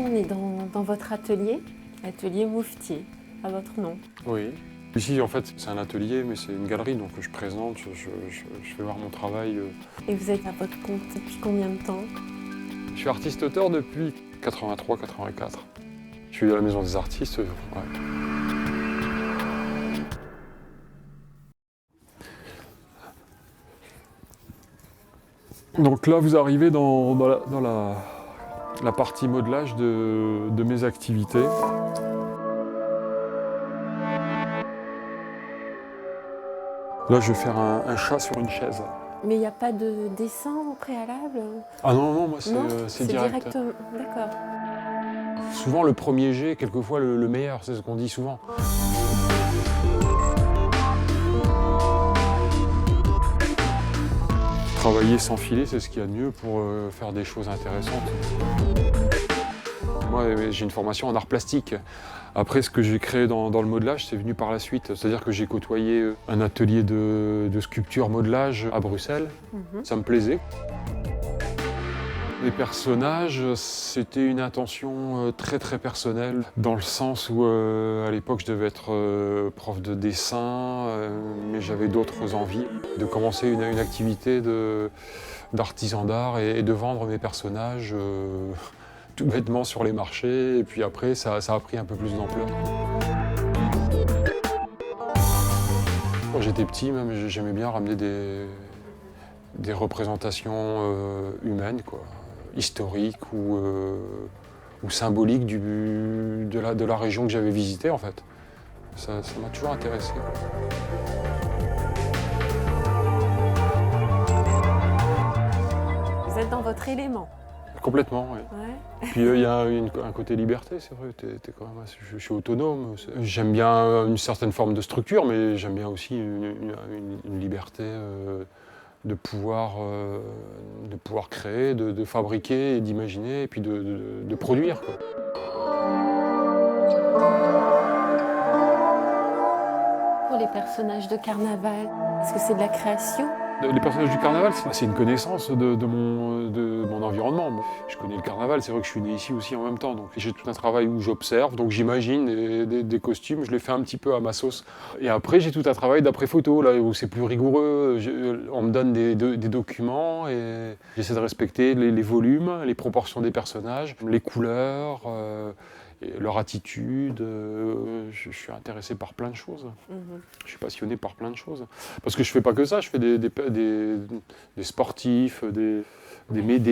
on est dans votre atelier, atelier Mouftier, à votre nom. Oui. Ici, en fait, c'est un atelier, mais c'est une galerie, donc je présente, je fais voir mon travail. Et vous êtes à votre compte depuis combien de temps? Je suis artiste-auteur depuis 83-84. Je suis à la Maison des Artistes. Ouais. Donc là, vous arrivez dans la partie modelage de mes activités. Là, je vais faire un chat sur une chaise. Mais il n'y a pas de dessin au préalable? Ah non, moi Non, c'est direct. directement. D'accord. Souvent, le premier jet, quelquefois le meilleur, c'est ce qu'on dit souvent. Travailler sans filet, c'est ce qu'il y a de mieux pour faire des choses intéressantes. Moi, j'ai une formation en art plastique. Après, ce que j'ai créé dans le modelage, c'est venu par la suite. C'est-à-dire que j'ai côtoyé un atelier de sculpture modelage à Bruxelles. Ça me plaisait. Les personnages, c'était une intention très très personnelle, dans le sens où à l'époque je devais être prof de dessin, mais j'avais d'autres envies de commencer une activité d'artisan d'art et de vendre mes personnages tout bêtement sur les marchés, et puis après ça a pris un peu plus d'ampleur. Quand j'étais petit, même, j'aimais bien ramener des représentations humaines, quoi, historiques ou symboliques de la région que j'avais visitée, en fait. Ça m'a toujours intéressé. Vous êtes dans votre élément. Complètement, oui. Ouais. Puis il y a un côté liberté, c'est vrai. Je suis autonome. J'aime bien une certaine forme de structure, mais j'aime bien aussi une liberté de pouvoir créer, de fabriquer, d'imaginer, et puis de produire, quoi. Pour les personnages de carnaval, est-ce que c'est de la création? Les personnages du carnaval, c'est une connaissance de mon environnement. Je connais le carnaval, c'est vrai que je suis né ici aussi en même temps, donc j'ai tout un travail où j'observe, donc j'imagine des costumes, je les fais un petit peu à ma sauce. Et après, j'ai tout un travail d'après-photo, là où c'est plus rigoureux. On me donne des documents et j'essaie de respecter les volumes, les proportions des personnages, les couleurs, et leur attitude. Je suis intéressé par plein de choses. Je suis passionné par plein de choses. Parce que je fais pas que ça, je fais des sportifs, des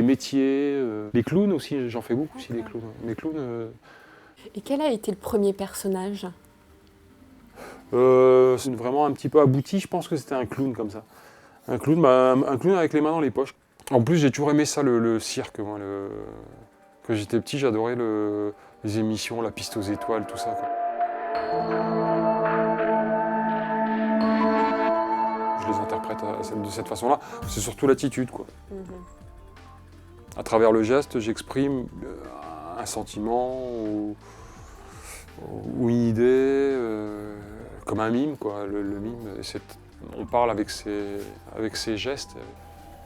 métiers. Les clowns aussi, j'en fais beaucoup aussi, des clowns. Les clowns. Et quel a été le premier personnage? C'est vraiment un petit peu abouti, je pense que c'était un clown comme ça. Un clown avec les mains dans les poches. En plus, j'ai toujours aimé ça, le cirque, moi. Quand j'étais petit, j'adorais les émissions, la piste aux étoiles, tout ça, quoi. Je les interprète de cette façon-là. C'est surtout l'attitude, quoi. À travers le geste, j'exprime un sentiment ou une idée, comme un mime, quoi. Le mime, on parle avec ses gestes.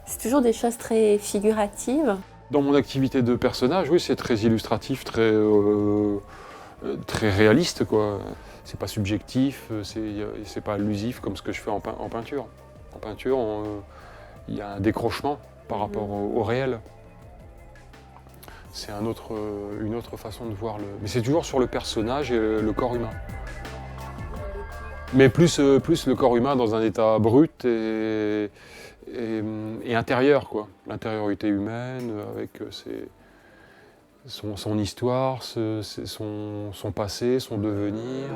C'est toujours des choses très figuratives. Dans mon activité de personnage, oui, c'est très illustratif, très réaliste, quoi. C'est pas subjectif, c'est pas allusif comme ce que je fais en peinture. En peinture, il y a un décrochement par rapport au réel. C'est une autre façon de voir Mais c'est toujours sur le personnage et le corps humain. Mais plus le corps humain dans un état brut et intérieur, quoi. L'intériorité humaine avec son histoire, son passé, son devenir.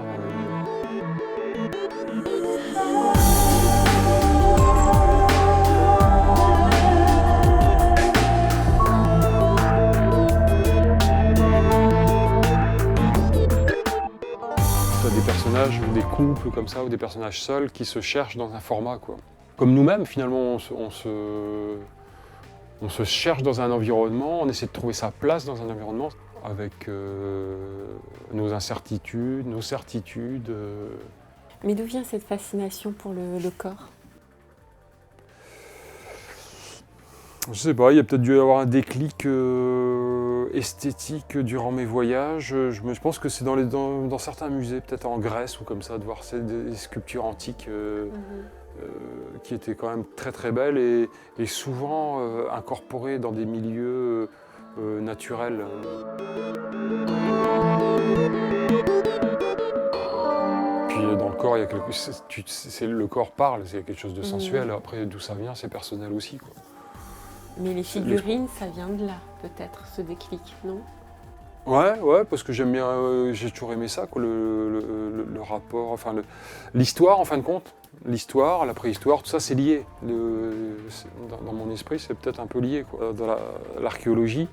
Des personnages ou des couples comme ça, ou des personnages seuls qui se cherchent dans un format, quoi. Comme nous-mêmes, finalement, on se cherche dans un environnement, on essaie de trouver sa place dans un environnement avec nos incertitudes, nos certitudes. Mais d'où vient cette fascination pour le corps? Je sais pas, il y a peut-être dû y avoir un déclic esthétique durant mes voyages. Je pense que c'est dans certains musées, peut-être en Grèce ou comme ça, de voir des sculptures antiques qui étaient quand même très très belles et souvent incorporées dans des milieux naturels. Puis dans le corps, il y a le corps parle, c'est quelque chose de sensuel. Après, d'où ça vient, c'est personnel aussi, quoi. Mais les figurines, ça vient de là, peut-être, ce déclic, non? Ouais, parce que j'aime bien, j'ai toujours aimé ça, quoi, le rapport, enfin l'histoire en fin de compte. L'histoire, la préhistoire, tout ça c'est lié. Dans mon esprit, c'est peut-être un peu lié, quoi. Dans l'archéologie,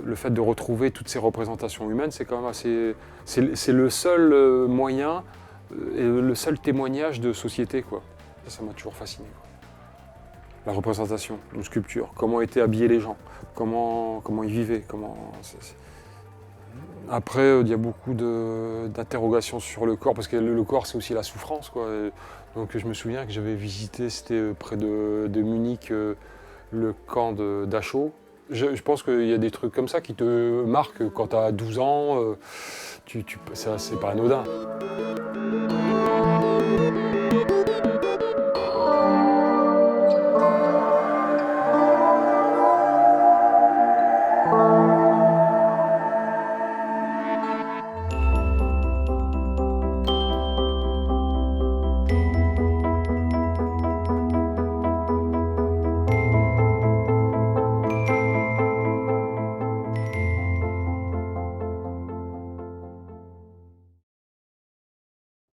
le fait de retrouver toutes ces représentations humaines, c'est quand même assez. C'est le seul moyen et le seul témoignage de société, quoi. Ça m'a toujours fasciné, quoi. La représentation, une sculpture, comment étaient habillés les gens, comment ils vivaient, Après, il y a beaucoup d'interrogations sur le corps, parce que le corps, c'est aussi la souffrance, quoi. Donc je me souviens que j'avais visité, c'était près de Munich, le camp de Dachau. Je pense qu'il y a des trucs comme ça qui te marquent quand tu as 12 ans. C'est pas anodin.